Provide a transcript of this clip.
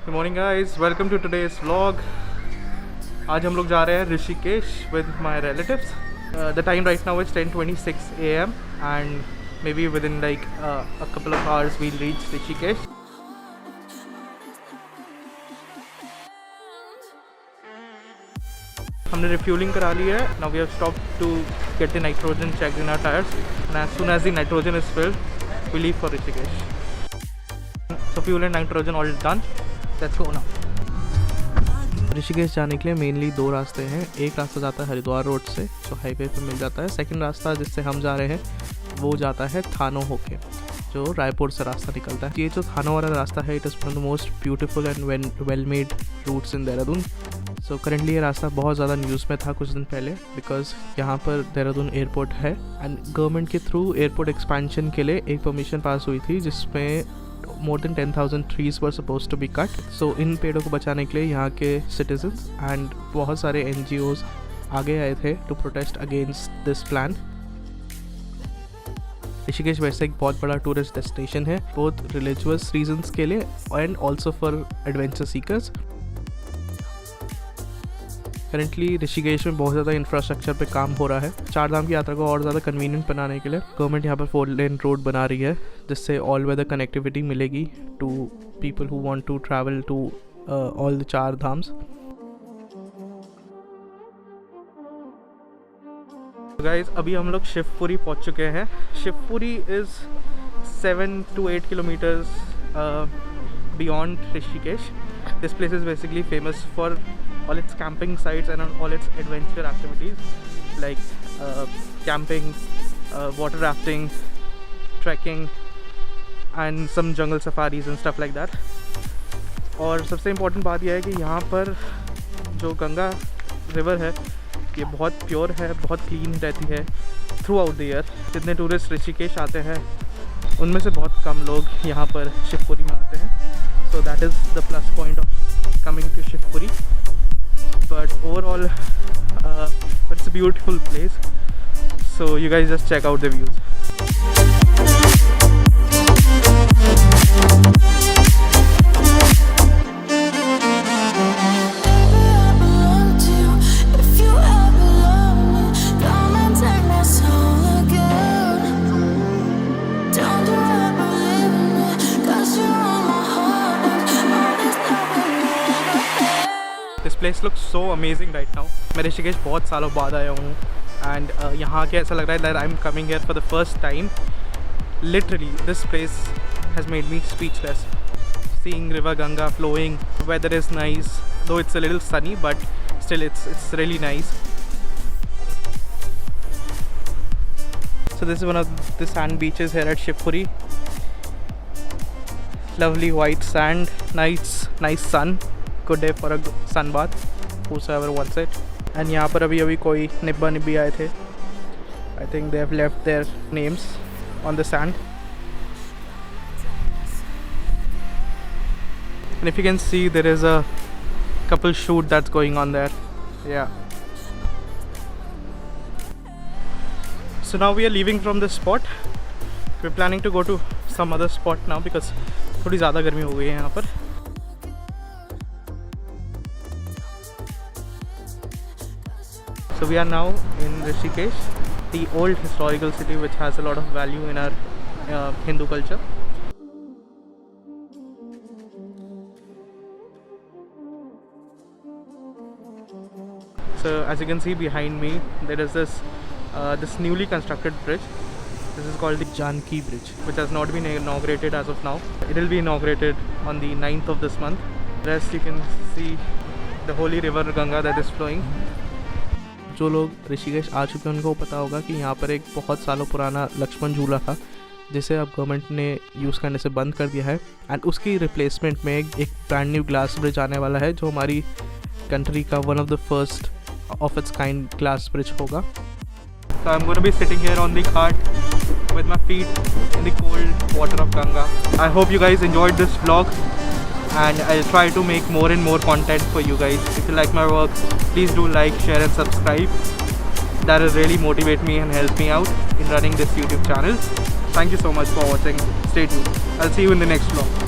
Good morning guys, welcome to today's vlog. आज हम लोग जा रहे हैं Rishikesh with my relatives. The time right now is 10:26 AM and maybe within like a couple of hours we'll reach Rishikesh. हमने refuelling करा ली है। Now we have stopped to get the nitrogen checked in our tyres and as soon as the nitrogen is filled we leave for Rishikesh. So fuel and nitrogen all done, let's go now। Rishikesh जाने के लिए mainly दो रास्ते हैं। एक रास्ता जाता है हरिद्वार रोड से जो हाईवे पे मिल जाता है। सेकंड रास्ता जिससे हम जा रहे हैं वो जाता है थानो होके जो रायपुर से रास्ता निकलता है। ये जो थानो वाला रास्ता है it is one of the most beautiful and well made routes in Dehradun. So currently ये रास्ता बहुत ज़्यादा न्यूज़ में था कुछ दिन पहले बिकॉज यहाँ पर देहरादून एयरपोर्ट है एंड गवर्नमेंट के थ्रू एयरपोर्ट एक्सपेंशन के लिए एक परमिशन पास हुई थी जिसमें more than 10,000 trees were supposed to be cut. So इन पेड़ों को बचाने के लिए यहाँ के citizens and बहुत सारे NGOs आगे आए थे to protest against this plan। Rishikesh वैसे एक बहुत बड़ा टूरिस्ट डेस्टिनेशन है both religious reasons के लिए and also for adventure seekers। Currently Rishikesh में बहुत ज़्यादा इंफ्रास्ट्रक्चर पे काम हो रहा है। चार धाम की यात्रा को और ज़्यादा कन्वीनियंट बनाने के लिए गवर्नमेंट यहाँ पर 4 लेन रोड बना रही है जिससे ऑल वेदर कनेक्टिविटी मिलेगी to people who want to travel to all the Char Dhams. Guys अभी हम लोग शिवपुरी पहुँच चुके हैं। Shivpuri is 7 to 8 kilometers beyond Rishikesh। This place is basically famous for all its camping sites and all its adventure activities like camping, water rafting, trekking and some jungle safaris and stuff like that। और सबसे important बात यह है कि यहाँ पर जो Ganga river है ये बहुत प्योर है, बहुत क्लीन रहती है थ्रू आउट द ईयर। जितने टूरिस्ट ऋषिकेश आते हैं उनमें से बहुत कम लोग यहाँ पर शिवपुरी में आते हैं। So that is the plus point of coming to Shivpuri. But overall it's a beautiful place, so you guys just check out the views। This place looks so amazing right now। मैं ऋषिकेश बहुत सालों बाद आया हूँ एंड यहाँ के ऐसा लग रहा है that I'm coming here for the first time। Literally this place has made me speechless। Seeing river Ganga flowing, weather is nice though it's a little sunny but still it's really nice। So this is one of the sand beaches here at Shivpuri। Lovely white sand, nice sun, good day for a sun bath whosoever wants it। and यहाँ पर अभी कोई निब्बा निब्बी आए थे। I think they have left their names on the sand and if you can see there is a couple shoot that's going on there। yeah, so now we are leaving from this spot। we're planning to go to some other spot now because थोड़ी ज़्यादा गर्मी हो गई है यहाँ पर। So we are now in Rishikesh, the old historical city which has a lot of value in our Hindu culture। So as you can see behind me there is this newly constructed bridge। This is called the Janki Bridge which has not been inaugurated as of now। It will be inaugurated on the 9th of this month। Rest you can see the holy river Ganga that is flowing। जो लोग ऋषिकेश आ चुके हैं उनको पता होगा कि यहाँ पर एक बहुत सालों पुराना लक्ष्मण झूला था जिसे अब गवर्नमेंट ने यूज़ करने से बंद कर दिया है एंड उसकी रिप्लेसमेंट में एक ब्रांड न्यू ग्लास ब्रिज आने वाला है जो हमारी कंट्री का one of the first of its kind glass bridge होगा। So I'm going to be sitting here on the cart with my feet in the cold water of Ganga। I hope you guys enjoyed this vlog and I'll try to make more and more content for you guys। If you like my work please do like, share and subscribe। That will really motivate me and help me out in running this YouTube channel। Thank you so much for watching। Stay tuned। I'll see you in the next vlog।